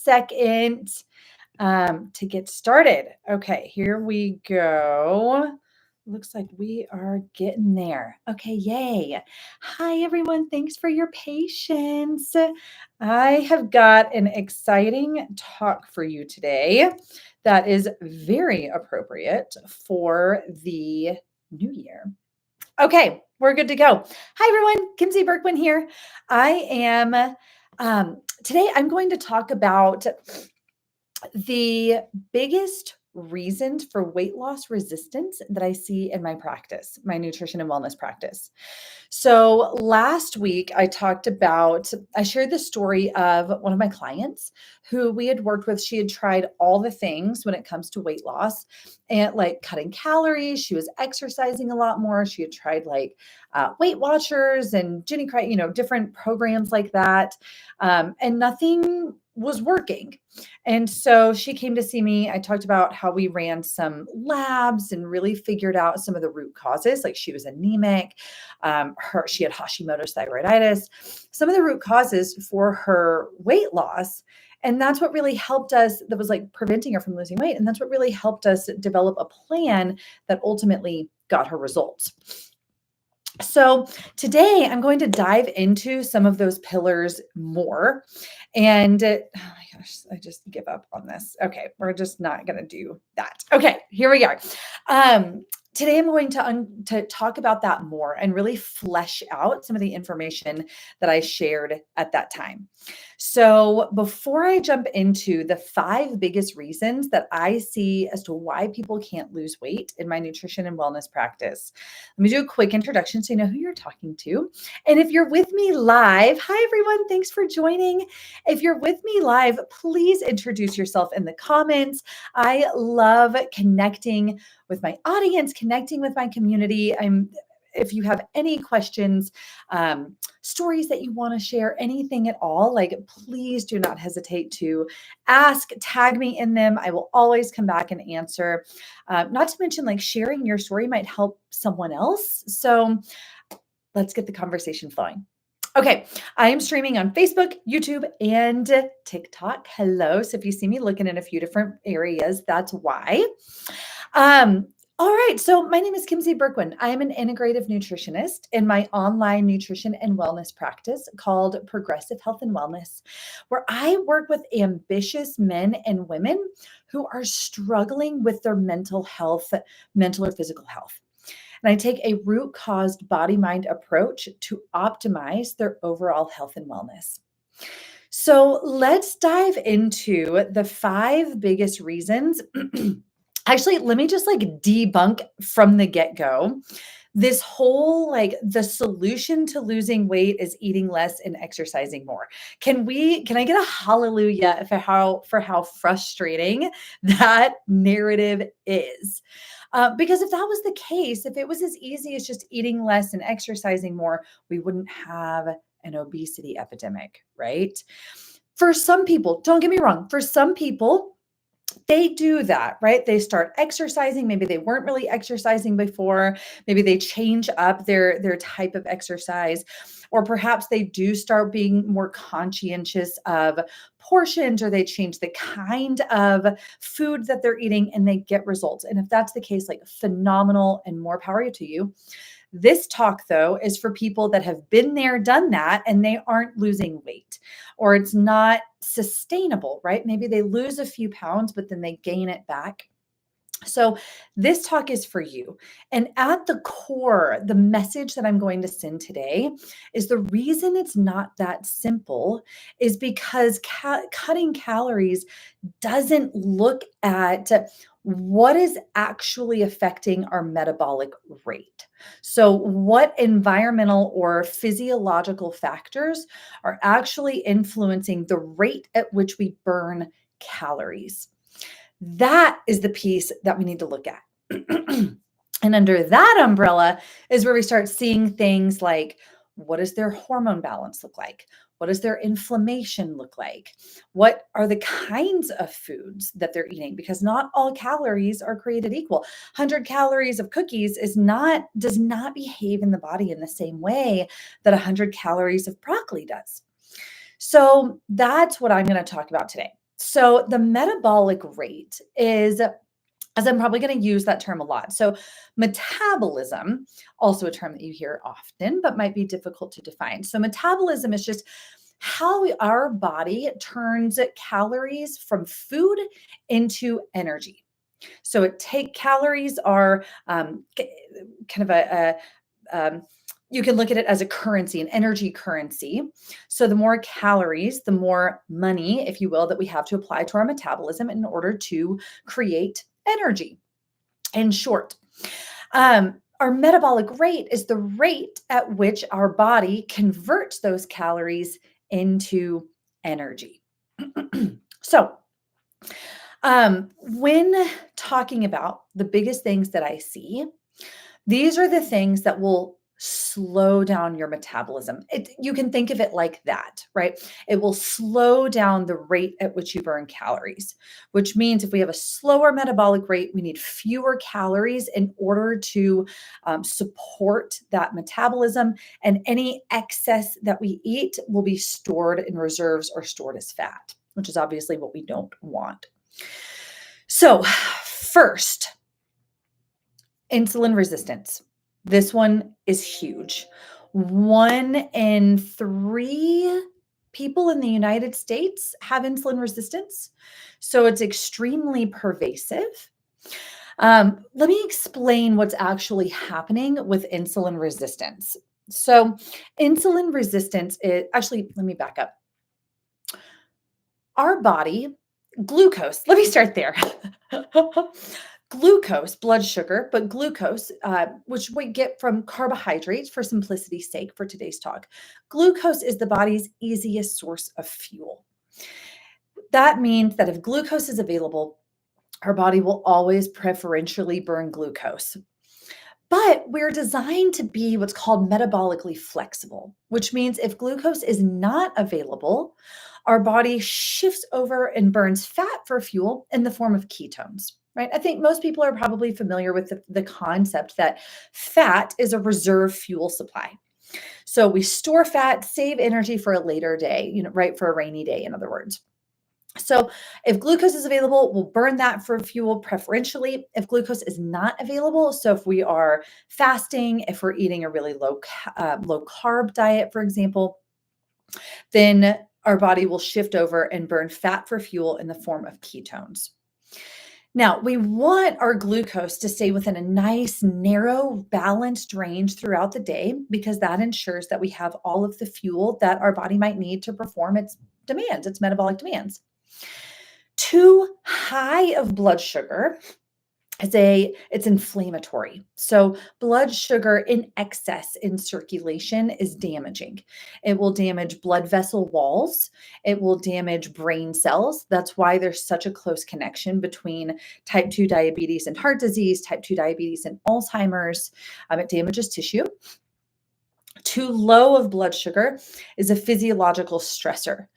second to get started. Okay, here we go. Looks like we are getting there. Okay, yay. Hi, everyone. Thanks for your patience. I have got an exciting talk for you today that is very appropriate for the new year. Okay, we're good to go. Hi, everyone. Kimsey Berkwin here. I am, today I'm going to talk about the biggest reasons for weight loss resistance that I see in my practice, my nutrition and wellness practice. So last week I shared the story of one of my clients who we had worked with. She had tried all the things when it comes to weight loss and like cutting calories. She was exercising a lot more. She had tried like Weight Watchers and Jenny Craig, different programs like that. And nothing was working. And so she came to see me. I talked about how we ran some labs and really figured out some of the root causes. Like she was anemic. She had Hashimoto's thyroiditis, some of the root causes for her weight loss. And that's what really helped us, that was like preventing her from losing weight. And that's what really helped us develop a plan that ultimately got her results. So today I'm going to dive into some of those pillars more. And oh my gosh, I just give up on this. Okay, we're just not going to do that. Okay, here we are. Today I'm going to talk about that more and really flesh out some of the information that I shared at that time. So before I jump into the 5 biggest reasons that I see as to why people can't lose weight in my nutrition and wellness practice, let me do a quick introduction so you know who you're talking to. And if you're with me live, hi everyone, thanks for joining. If you're with me live, please introduce yourself in the comments. I love connecting with my audience, connecting with my community. If you have any questions, stories that you want to share, anything at all, like please do not hesitate to ask, tag me in them. I will always come back and answer. Not to mention like sharing your story might help someone else. So let's get the conversation flowing. Okay, I am streaming on Facebook, YouTube, and TikTok. Hello. So if you see me looking in a few different areas, that's why. All right. So my name is Kimsey Berkwin. I am an integrative nutritionist in my online nutrition and wellness practice called Progressive Health and Wellness, where I work with ambitious men and women who are struggling with their mental or physical health. And I take a root-caused body-mind approach to optimize their overall health and wellness. So let's dive into the 5 biggest reasons. Actually, let me just like debunk from the get-go this whole like the solution to losing weight is eating less and exercising more. Can I get a hallelujah for how frustrating that narrative is? Because if that was the case, if it was as easy as just eating less and exercising more, we wouldn't have an obesity epidemic, right? For some people, don't get me wrong, for some people, they do that, right? They start exercising. Maybe they weren't really exercising before. Maybe they change up their type of exercise, or perhaps they do start being more conscientious of portions, or they change the kind of food that they're eating and they get results. And if that's the case, like phenomenal and more power to you. This talk, though, is for people that have been there, done that, and they aren't losing weight, or it's not sustainable, right? Maybe they lose a few pounds, but then they gain it back. So this talk is for you. And at the core, the message that I'm going to send today is the reason it's not that simple is because cutting calories doesn't look at what is actually affecting our metabolic rate. So what environmental or physiological factors are actually influencing the rate at which we burn calories? That is the piece that we need to look at. And under that umbrella is where we start seeing things like, what does their hormone balance look like? What does their inflammation look like? What are the kinds of foods that they're eating? Because not all calories are created equal. 100 calories of cookies does not behave in the body in the same way that 100 calories of broccoli does. So that's what I'm going to talk about today. So the metabolic rate is, as I'm probably going to use that term a lot. So metabolism, also a term that you hear often, but might be difficult to define. So metabolism is just how our body turns calories from food into energy. So calories are kind of um, you can look at it as a currency, an energy currency. So the more calories, the more money, if you will, that we have to apply to our metabolism in order to create energy. In short, our metabolic rate is the rate at which our body converts those calories into energy. So, when talking about the biggest things that I see, these are the things that will slow down your metabolism. You can think of it like that, right? It will slow down the rate at which you burn calories, which means if we have a slower metabolic rate, we need fewer calories in order to support that metabolism. And any excess that we eat will be stored in reserves or stored as fat, which is obviously what we don't want. So, first, insulin resistance. This one is huge. 1 in 3 people in the United States have insulin resistance. So it's extremely pervasive. Let me explain what's actually happening with insulin resistance. So, insulin resistance is actually, let me back up. Our body, glucose, let me start there. Glucose, blood sugar, but glucose, which we get from carbohydrates for simplicity's sake for today's talk. Glucose is the body's easiest source of fuel. That means that if glucose is available, our body will always preferentially burn glucose. But we're designed to be what's called metabolically flexible, which means if glucose is not available, our body shifts over and burns fat for fuel in the form of ketones, right? I think most people are probably familiar with the concept that fat is a reserve fuel supply. So we store fat, save energy for a later day, right? For a rainy day, in other words. So if glucose is available, we'll burn that for fuel preferentially. If glucose is not available, so if we are fasting, if we're eating a really low carb diet, for example, then our body will shift over and burn fat for fuel in the form of ketones. Now, we want our glucose to stay within a nice, narrow, balanced range throughout the day because that ensures that we have all of the fuel that our body might need to perform its demands, its metabolic demands. Too high of blood sugar it's inflammatory. So blood sugar in excess in circulation is damaging. It will damage blood vessel walls. It will damage brain cells. That's why there's such a close connection between type 2 diabetes and heart disease, type 2 diabetes and Alzheimer's. It damages tissue. Too low of blood sugar is a physiological stressor.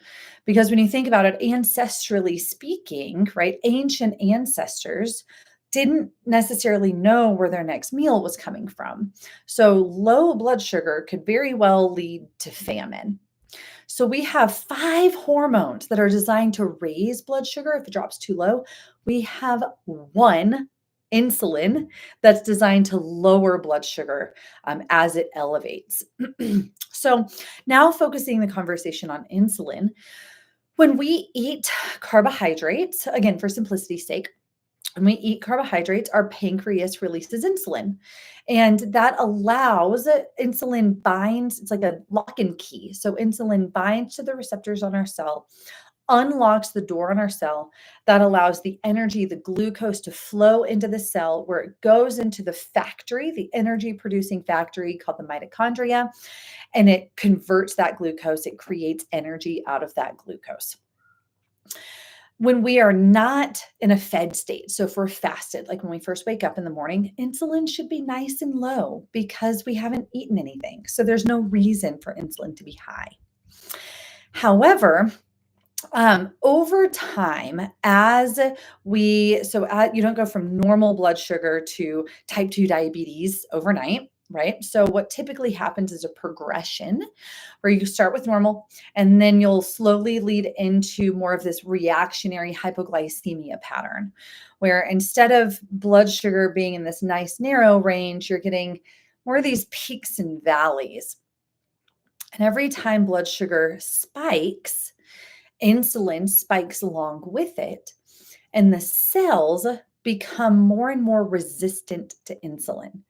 Because when you think about it, ancestrally speaking, right, ancient ancestors didn't necessarily know where their next meal was coming from. So low blood sugar could very well lead to famine. So we have 5 hormones that are designed to raise blood sugar if it drops too low. We have 1, insulin, that's designed to lower blood sugar as it elevates. So now focusing the conversation on insulin, when we eat carbohydrates, again, for simplicity's sake, when we eat carbohydrates, our pancreas releases insulin. And that allows insulin binds, it's like a lock and key. So insulin binds to the receptors on our cell, unlocks the door on our cell that allows the energy, the glucose to flow into the cell where it goes into the factory, the energy producing factory called the mitochondria, and it converts that glucose. It creates energy out of that glucose. When we are not in a fed state, so if we're fasted, like when we first wake up in the morning, insulin should be nice and low because we haven't eaten anything. So there's no reason for insulin to be high. However, over time, you don't go from normal blood sugar to type 2 diabetes overnight, right? So what typically happens is a progression where you start with normal and then you'll slowly lead into more of this reactionary hypoglycemia pattern, where instead of blood sugar being in this nice narrow range, you're getting more of these peaks and valleys. And every time blood sugar spikes, insulin spikes along with it, and the cells become more and more resistant to insulin.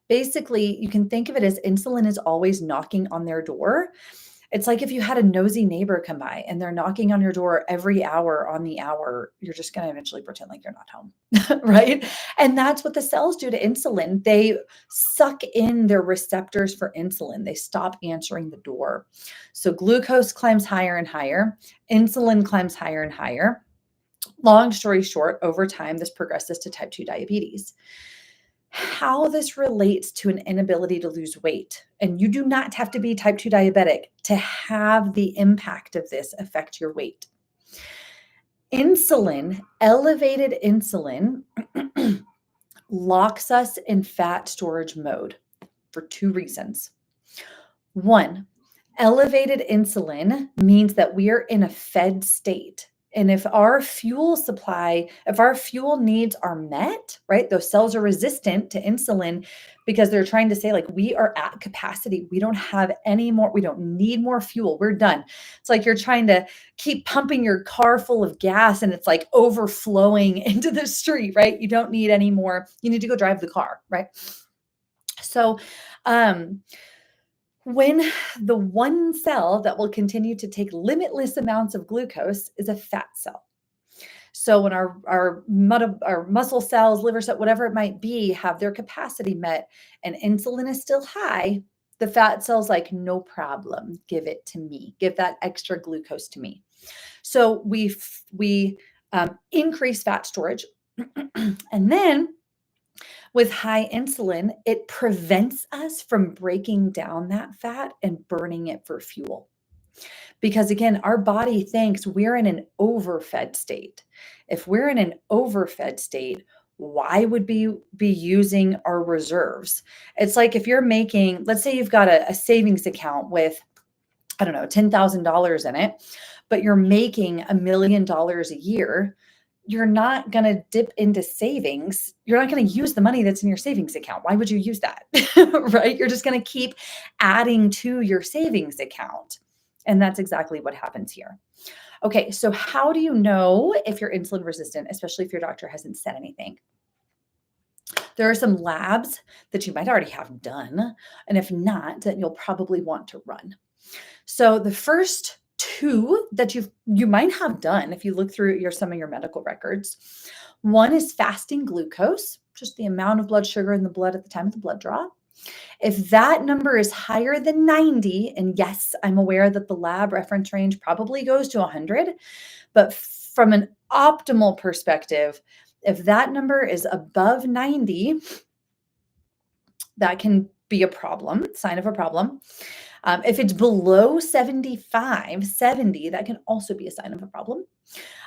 Basically, you can think of it as insulin is always knocking on their door. It's like if you had a nosy neighbor come by and they're knocking on your door every hour on the hour, you're just going to eventually pretend like you're not home, right? And that's what the cells do to insulin. They suck in their receptors for insulin. They stop answering the door. So glucose climbs higher and higher, insulin climbs higher and higher. Long story short, over time, this progresses to type 2 diabetes. How this relates to an inability to lose weight. And you do not have to be type 2 diabetic to have the impact of this affect your weight. Insulin, elevated insulin, locks us in fat storage mode for two reasons. One, elevated insulin means that we are in a fed state. And if our fuel supply, if our fuel needs are met, right, those cells are resistant to insulin because they're trying to say, like, we are at capacity. We don't have any more, we don't need more fuel. We're done. It's like you're trying to keep pumping your car full of gas and it's like overflowing into the street, right? You don't need any more. You need to go drive the car, right? So, when the one cell that will continue to take limitless amounts of glucose is a fat cell. So when our muscle cells, liver cells, whatever it might be, have their capacity met and insulin is still high, the fat cell's like, no problem, give it to me. Give that extra glucose to me. So we increase fat storage. And then with high insulin, it prevents us from breaking down that fat and burning it for fuel. Because again, our body thinks we're in an overfed state. If we're in an overfed state, why would we be using our reserves? It's like if you're making, let's say you've got a savings account with, I don't know, $10,000 in it, but you're making $1 million a year. You're not going to dip into savings. You're not going to use the money that's in your savings account. Why would you use that? Right? You're just going to keep adding to your savings account. And that's exactly what happens here. Okay, so how do you know if you're insulin resistant, especially if your doctor hasn't said anything? There are some labs that you might already have done. And if not, then you'll probably want to run. So the first two that you might have done if you look through some of your medical records. One is fasting glucose, just the amount of blood sugar in the blood at the time of the blood draw. If that number is higher than 90, and yes, I'm aware that the lab reference range probably goes to 100, but from an optimal perspective, if that number is above 90, that can be a problem, sign of a problem. If it's below 75, 70, that can also be a sign of a problem.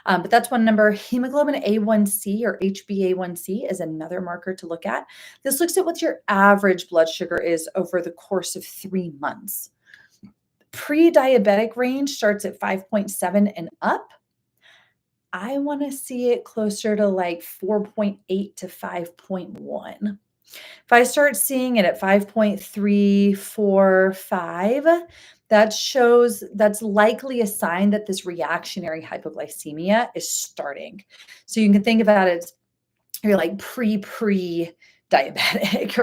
But that's one number. Hemoglobin A1C or HbA1c is another marker to look at. This looks at what your average blood sugar is over the course of 3 months. Pre-diabetic range starts at 5.7 and up. I want to see it closer to like 4.8 to 5.1. If I start seeing it at 5.3, 4, 5, that's likely a sign that this reactionary hypoglycemia is starting. So you can think about it as you're like pre-diabetic,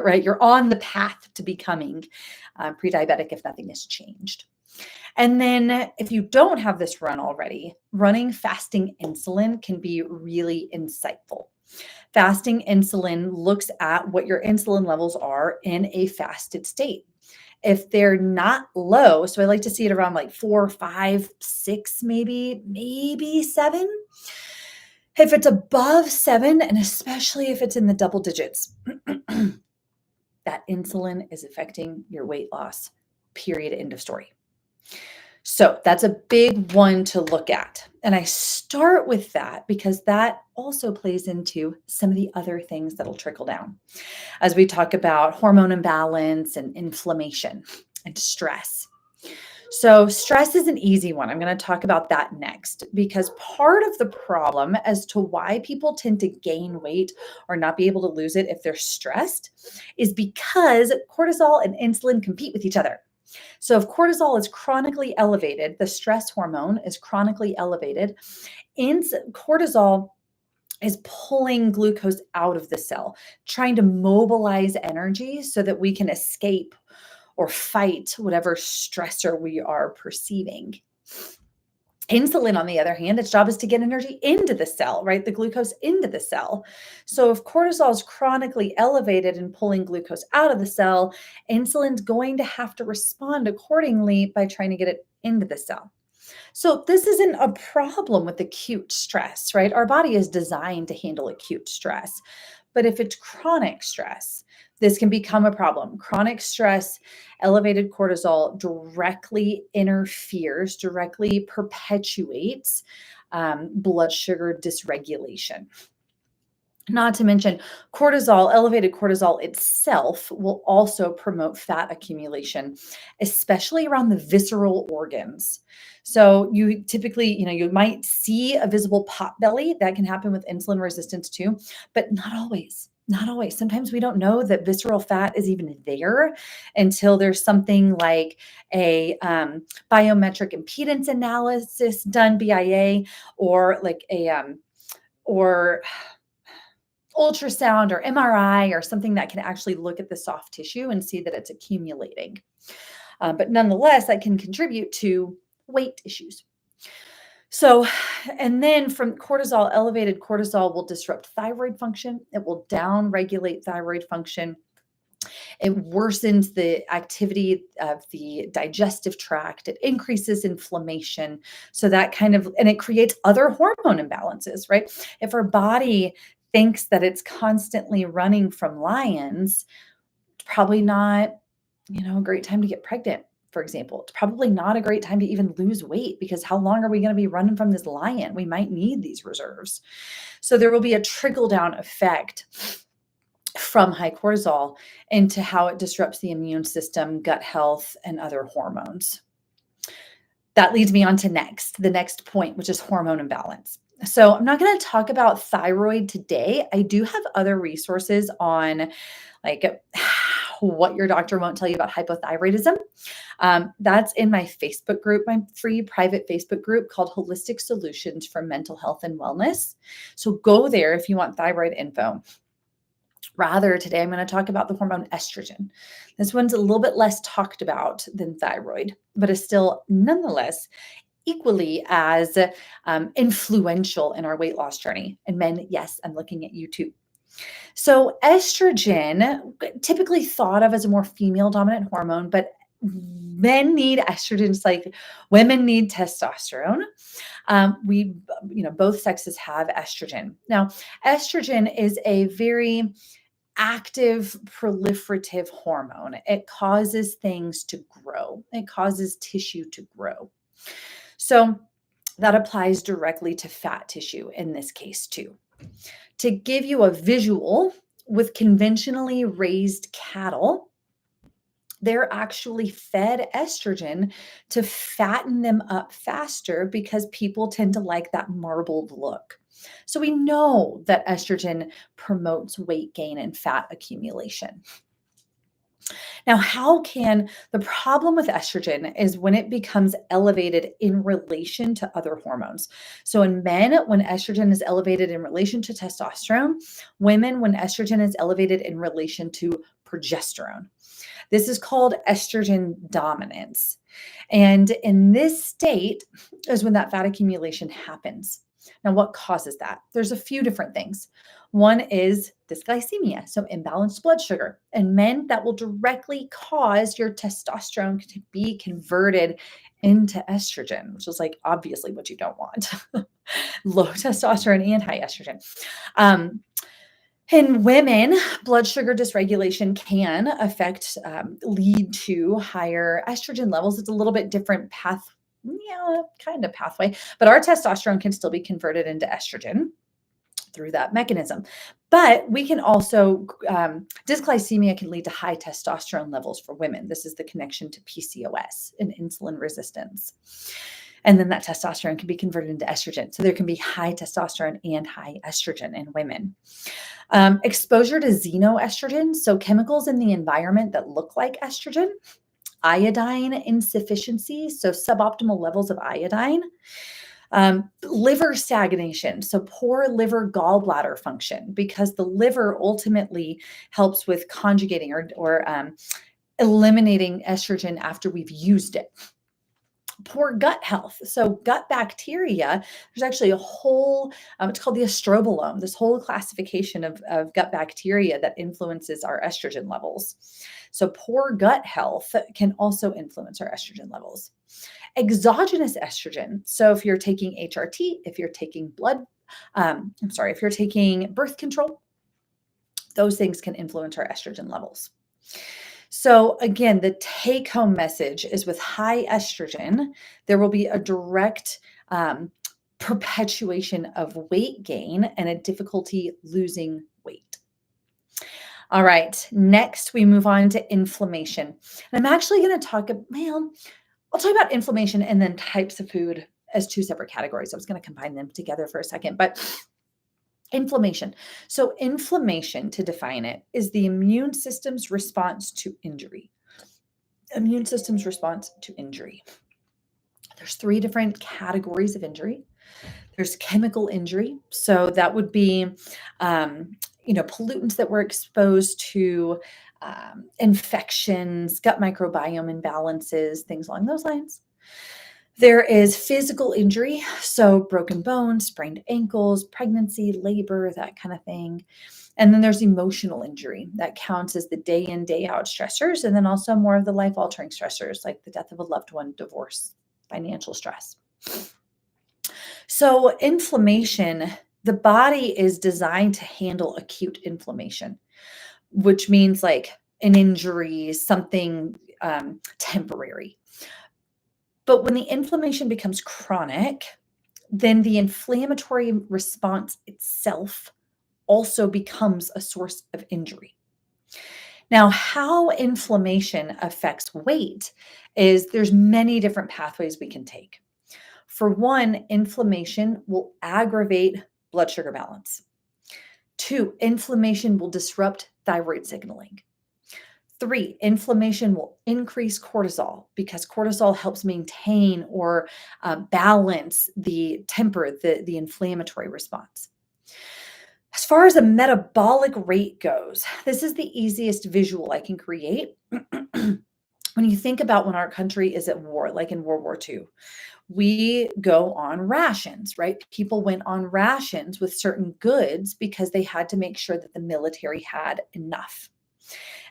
right? You're on the path to becoming pre-diabetic if nothing has changed. And then if you don't have this run already, running fasting insulin can be really insightful. Fasting insulin looks at what your insulin levels are in a fasted state. If they're not low, so I like to see it around like 4, 5, 6, maybe 7. If it's above 7, and especially if it's in the double digits, that insulin is affecting your weight loss, period, end of story. So that's a big one to look at. And I start with that because that also plays into some of the other things that'll trickle down as we talk about hormone imbalance and inflammation and stress. So, stress is an easy one. I'm going to talk about that next because part of the problem as to why people tend to gain weight or not be able to lose it if they're stressed is because cortisol and insulin compete with each other. So, if cortisol is chronically elevated, the stress hormone is chronically elevated, and cortisol is pulling glucose out of the cell, trying to mobilize energy so that we can escape or fight whatever stressor we are perceiving. Insulin, on the other hand, its job is to get energy into the cell, right? The glucose into the cell. So if cortisol is chronically elevated and pulling glucose out of the cell, insulin's going to have to respond accordingly by trying to get it into the cell. So this isn't a problem with acute stress, right? Our body is designed to handle acute stress. But if it's chronic stress, this can become a problem. Chronic stress, elevated cortisol directly interferes, directly perpetuates blood sugar dysregulation. Not to mention, cortisol, elevated cortisol itself will also promote fat accumulation, especially around the visceral organs. So you typically, you might see a visible pot belly. That can happen with insulin resistance too, but not always. Not always. Sometimes we don't know that visceral fat is even there until there's something like a biometric impedance analysis done, BIA, or like or ultrasound or MRI or something that can actually look at the soft tissue and see that it's accumulating. But nonetheless, that can contribute to weight issues. So, and then from cortisol, elevated cortisol will disrupt thyroid function. It will down-regulate thyroid function. It worsens the activity of the digestive tract. It increases inflammation. So that and it creates other hormone imbalances, right? If our body thinks that it's constantly running from lions, it's probably not, a great time to get pregnant, for example. It's probably not a great time to even lose weight because how long are we going to be running from this lion? We might need these reserves. So there will be a trickle down effect from high cortisol into how it disrupts the immune system, gut health, and other hormones. That leads me on to the next point, which is hormone imbalance. So I'm not going to talk about thyroid today. I do have other resources on like what your doctor won't tell you about hypothyroidism. That's in my Facebook group, my free private Facebook group called Holistic Solutions for Mental Health and Wellness. So go there if you want thyroid info. Rather, today I'm going to talk about the hormone estrogen. This one's a little bit less talked about than thyroid, but is still nonetheless equally as influential in our weight loss journey. And men, yes, I'm looking at you too. So estrogen, typically thought of as a more female dominant hormone, but men need estrogen just like women need testosterone. Both sexes have estrogen. Now, estrogen is a very active proliferative hormone. It causes things to grow. It causes tissue to grow. So that applies directly to fat tissue in this case too. To give you a visual, with conventionally raised cattle, they're actually fed estrogen to fatten them up faster because people tend to like that marbled look. So we know that estrogen promotes weight gain and fat accumulation. Now, the problem with estrogen is when it becomes elevated in relation to other hormones. So in men, when estrogen is elevated in relation to testosterone, women, when estrogen is elevated in relation to progesterone. This is called estrogen dominance. And in this state is when that fat accumulation happens. Now, what causes that? There's a few different things. One is dysglycemia, so imbalanced blood sugar. And men, that will directly cause your testosterone to be converted into estrogen, which is like obviously what you don't want. Low testosterone and high estrogen. In women, blood sugar dysregulation can lead to higher estrogen levels. It's a little bit different yeah, kind of pathway, but our testosterone can still be converted into estrogen through that mechanism. But we can also, dysglycemia can lead to high testosterone levels for women. This is the connection to PCOS and insulin resistance. And then that testosterone can be converted into estrogen. So there can be high testosterone and high estrogen in women. Exposure to xenoestrogens, so chemicals in the environment that look like estrogen, iodine insufficiency, so suboptimal levels of iodine, liver stagnation, so poor liver gallbladder function, because the liver ultimately helps with conjugating or eliminating estrogen after we've used it. Poor gut health. So gut bacteria, there's actually a whole, it's called the estrobolome, this whole classification of gut bacteria that influences our estrogen levels. So poor gut health can also influence our estrogen levels. Exogenous estrogen. So if you're taking HRT, if you're taking if you're taking birth control, those things can influence our estrogen levels. So again, the take-home message is with high estrogen, there will be a direct perpetuation of weight gain and a difficulty losing weight. All right, next we move on to inflammation. And I'm actually going to talk, I'll talk about inflammation and then types of food as two separate categories. I was going to combine them together for a second, but inflammation. So inflammation, to define it, is the immune system's response to injury. Immune system's response to injury. There's three different categories of injury. There's chemical injury. So that would be, pollutants that we're exposed to, infections, gut microbiome imbalances, things along those lines. There is physical injury, so broken bones, sprained ankles, pregnancy, labor, that kind of thing. And then there's emotional injury that counts as the day in, day out stressors, and then also more of the life altering stressors like the death of a loved one, divorce, financial stress. So inflammation, the body is designed to handle acute inflammation, which means like an injury, something temporary. But when the inflammation becomes chronic, then the inflammatory response itself also becomes a source of injury. Now, how inflammation affects weight is there's many different pathways we can take. For one, inflammation will aggravate blood sugar balance. Two, inflammation will disrupt thyroid signaling. Three, inflammation will increase cortisol because cortisol helps maintain or balance the inflammatory response. As far as a metabolic rate goes, this is the easiest visual I can create. When you think about when our country is at war, like in World War II, we go on rations, right? People went on rations with certain goods because they had to make sure that the military had enough.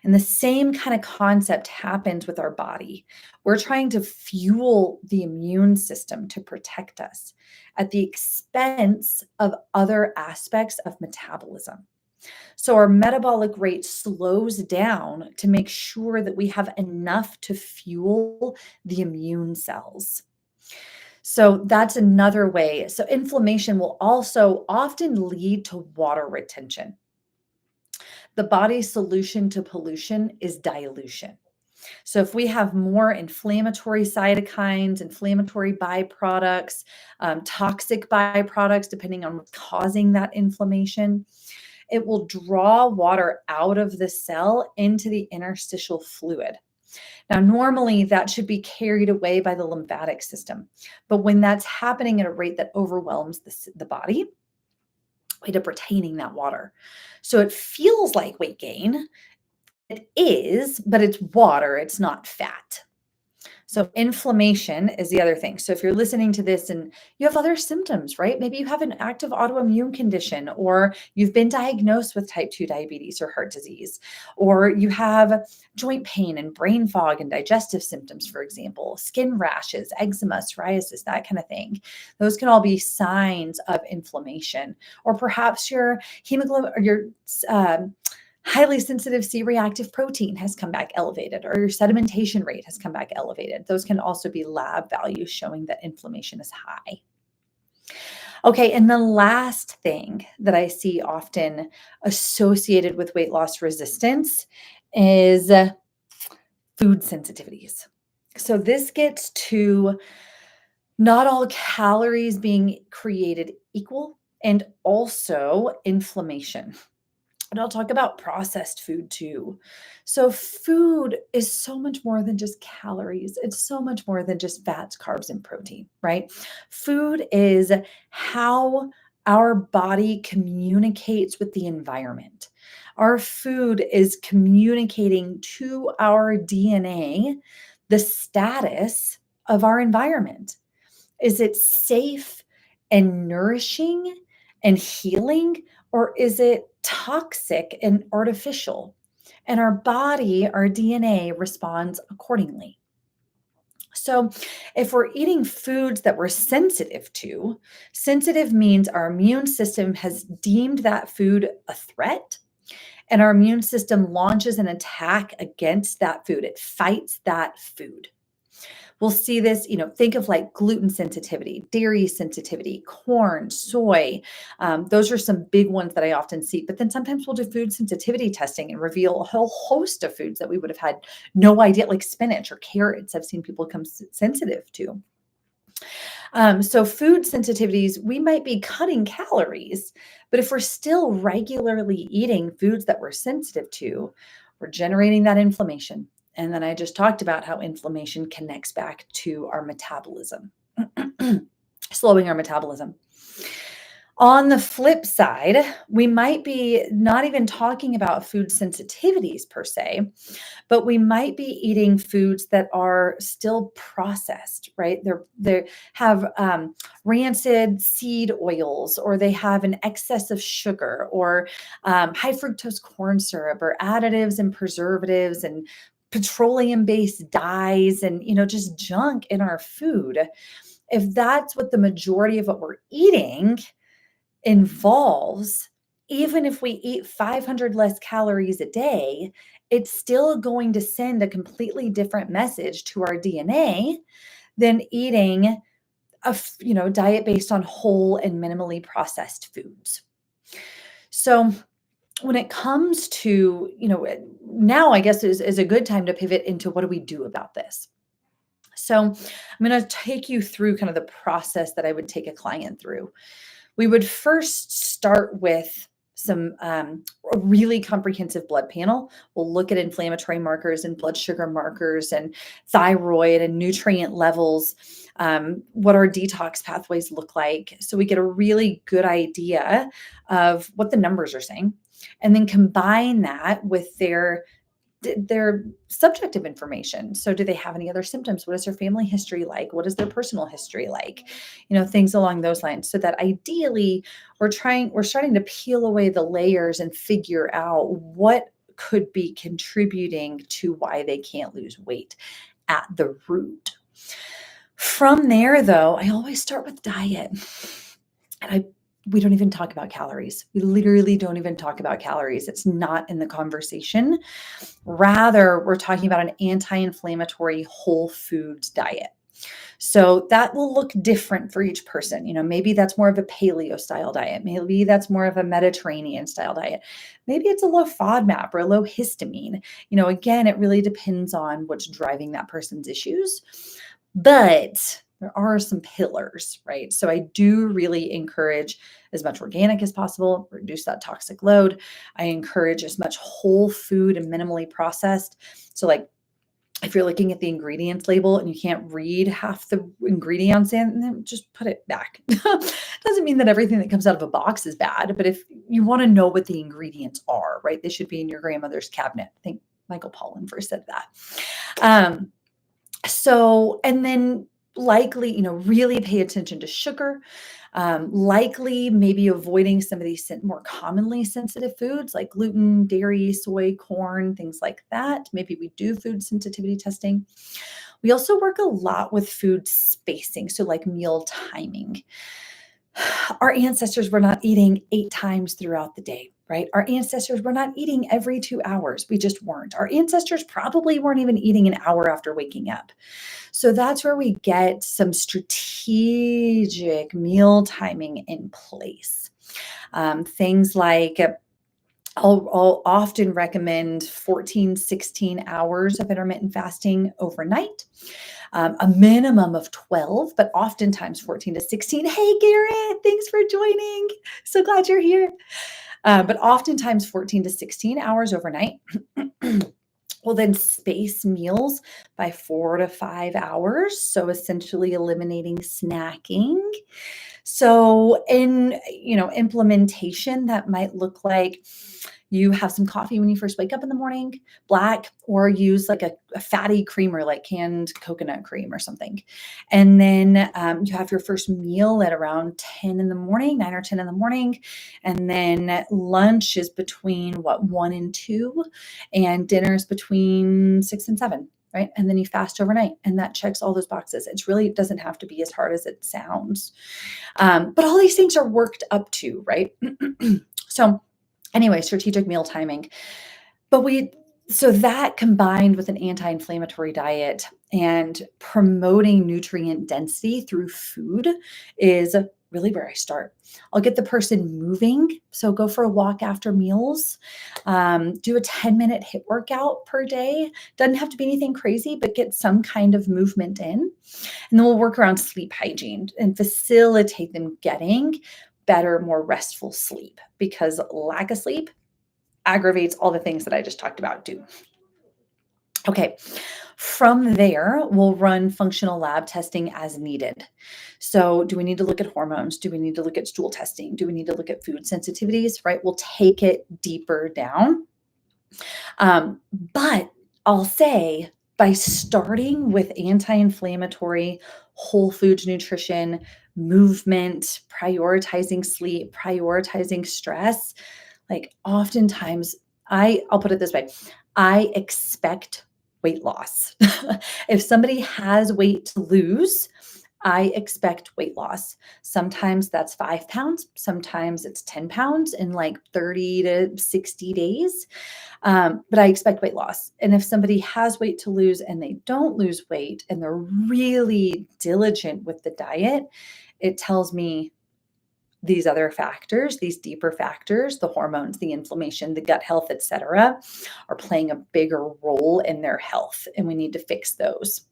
And the same kind of concept happens with our body. We're trying to fuel the immune system to protect us at the expense of other aspects of metabolism. So our metabolic rate slows down to make sure that we have enough to fuel the immune cells. So that's another way. So inflammation will also often lead to water retention. The body's solution to pollution is dilution. So if we have more inflammatory cytokines, inflammatory byproducts, toxic byproducts, depending on what's causing that inflammation, it will draw water out of the cell into the interstitial fluid. Now, normally that should be carried away by the lymphatic system. But when that's happening at a rate that overwhelms the body, we end up retaining that water. So it feels like weight gain. It is, but it's water, it's not fat. So inflammation is the other thing. So if you're listening to this and you have other symptoms, right? Maybe you have an active autoimmune condition, or you've been diagnosed with type 2 diabetes or heart disease, or you have joint pain and brain fog and digestive symptoms, for example, skin rashes, eczema, psoriasis, that kind of thing. Those can all be signs of inflammation. Or perhaps your hemoglobin or your Highly sensitive C-reactive protein has come back elevated, or your sedimentation rate has come back elevated. Those can also be lab values showing that inflammation is high. Okay, and the last thing that I see often associated with weight loss resistance is food sensitivities. So this gets to not all calories being created equal, and also inflammation. And I'll talk about processed food too. So, food is so much more than just calories. It's so much more than just fats, carbs, and protein, right? Food is how our body communicates with the environment. Our food is communicating to our DNA the status of our environment. Is it safe and nourishing and healing, or is it toxic and artificial? And our body, our DNA responds accordingly. So, if we're eating foods that we're sensitive to, sensitive means our immune system has deemed that food a threat, and our immune system launches an attack against that food. It fights that food. We'll see this, think of like gluten sensitivity, dairy sensitivity, corn, soy. Those are some big ones that I often see. But then sometimes we'll do food sensitivity testing and reveal a whole host of foods that we would have had no idea, like spinach or carrots. I've seen people become sensitive to. So food sensitivities, we might be cutting calories, but if we're still regularly eating foods that we're sensitive to, we're generating that inflammation. And then I just talked about how inflammation connects back to our metabolism, slowing our metabolism. On the flip side, we might be not even talking about food sensitivities per se, but we might be eating foods that are still processed, right? They have rancid seed oils, or they have an excess of sugar, or high fructose corn syrup, or additives and preservatives and petroleum-based dyes, and just junk in our food. If that's what the majority of what we're eating involves, even if we eat 500 less calories a day, it's still going to send a completely different message to our DNA than eating a diet based on whole and minimally processed foods. So when it comes to, now I guess is a good time to pivot into what do we do about this? So I'm going to take you through kind of the process that I would take a client through. We would first start with a really comprehensive blood panel. We'll look at inflammatory markers and blood sugar markers and thyroid and nutrient levels, what our detox pathways look like. So we get a really good idea of what the numbers are saying, and then combine that with their subjective information. So do they have any other symptoms? What is their family history like? What is their personal history like? Things along those lines. So that ideally we're starting to peel away the layers and figure out what could be contributing to why they can't lose weight at the root. From there, though, I always start with diet. And we don't even talk about calories. We literally don't even talk about calories. It's not in the conversation. Rather, we're talking about an anti-inflammatory whole foods diet. So that will look different for each person. Maybe that's more of a paleo style diet. Maybe that's more of a Mediterranean style diet. Maybe it's a low FODMAP or a low histamine. Again, it really depends on what's driving that person's issues. But there are some pillars, right? So I do really encourage as much organic as possible, reduce that toxic load. I encourage as much whole food and minimally processed. So like if you're looking at the ingredients label and you can't read half the ingredients in, then just put it back. Doesn't mean that everything that comes out of a box is bad, but if you want to know what the ingredients are, right, they should be in your grandmother's cabinet. I think Michael Pollan first said that. And then likely, really pay attention to sugar, likely maybe avoiding some of these more commonly sensitive foods like gluten, dairy, soy, corn, things like that. Maybe we do food sensitivity testing. We also work a lot with food spacing, so like meal timing. Our ancestors were not eating 8 times throughout the day. right? Our ancestors were not eating every 2 hours. We just weren't. Our ancestors probably weren't even eating an hour after waking up. So that's where we get some strategic meal timing in place. Things like I'll often recommend 14, 16 hours of intermittent fasting overnight, a minimum of 12, but oftentimes 14 to 16. Hey, Garrett, thanks for joining. So glad you're here. But oftentimes 14 to 16 hours overnight. We'll then space meals by 4 to 5 hours. So essentially eliminating snacking. So in, implementation, that might look like you have some coffee when you first wake up in the morning, black, or use like a fatty creamer like canned coconut cream or something. And then you have your first meal at around 10 in the morning, 9 or 10 in the morning. And then lunch is between 1 and 2, and dinner is between 6 and 7. Right. And then you fast overnight, and that checks all those boxes. It doesn't have to be as hard as it sounds. But all these things are worked up to, right? So anyway, strategic meal timing. So that combined with an anti-inflammatory diet and promoting nutrient density through food is really where I start. I'll get the person moving. So go for a walk after meals, do a 10-minute HIIT workout per day. Doesn't have to be anything crazy, but get some kind of movement in. And then we'll work around sleep hygiene and facilitate them getting better, more restful sleep, because lack of sleep aggravates all the things that I just talked about too. Okay. From there, we'll run functional lab testing as needed. So do we need to look at hormones? Do we need to look at stool testing? Do we need to look at food sensitivities, right? We'll take it deeper down. But I'll say, by starting with anti-inflammatory, whole foods nutrition, movement, prioritizing sleep, prioritizing stress, like oftentimes I'll put it this way, I expect weight loss. If somebody has weight to lose, I expect weight loss. Sometimes that's 5 pounds. Sometimes it's 10 pounds in like 30 to 60 days. But I expect weight loss. And if somebody has weight to lose and they don't lose weight and they're really diligent with the diet, it tells me these other factors, these deeper factors, the hormones, the inflammation, the gut health, et cetera, are playing a bigger role in their health. And we need to fix those.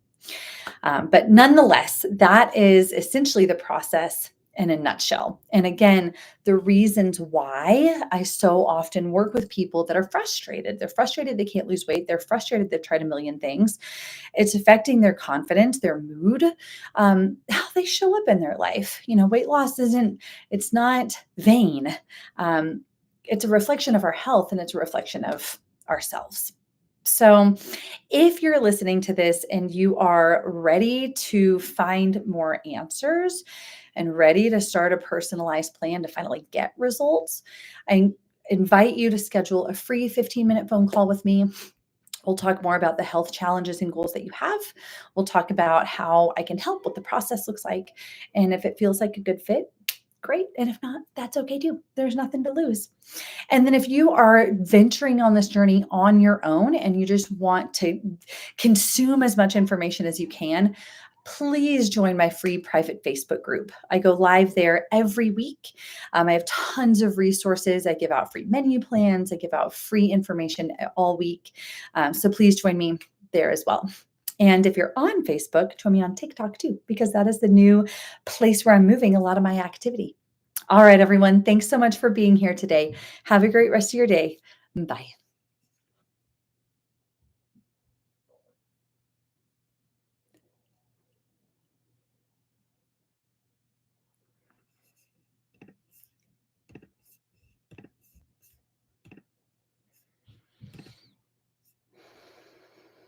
But nonetheless, that is essentially the process in a nutshell. And again, the reasons why I so often work with people that are frustrated. They're frustrated they can't lose weight. They're frustrated they've tried a million things. It's affecting their confidence, their mood, how they show up in their life. Weight loss it's not vain. It's a reflection of our health, and it's a reflection of ourselves. So if you're listening to this and you are ready to find more answers and ready to start a personalized plan to finally get results, I invite you to schedule a free 15-minute phone call with me. We'll talk more about the health challenges and goals that you have. We'll talk about how I can help, what the process looks like. And if it feels like a good fit, great. And if not, that's okay too. There's nothing to lose. And then if you are venturing on this journey on your own and you just want to consume as much information as you can, please join my free private Facebook group. I go live there every week. I have tons of resources. I give out free menu plans. I give out free information all week. So please join me there as well. And if you're on Facebook, join me on TikTok too, because that is the new place where I'm moving a lot of my activity. All right, everyone. Thanks so much for being here today. Have a great rest of your day. Bye.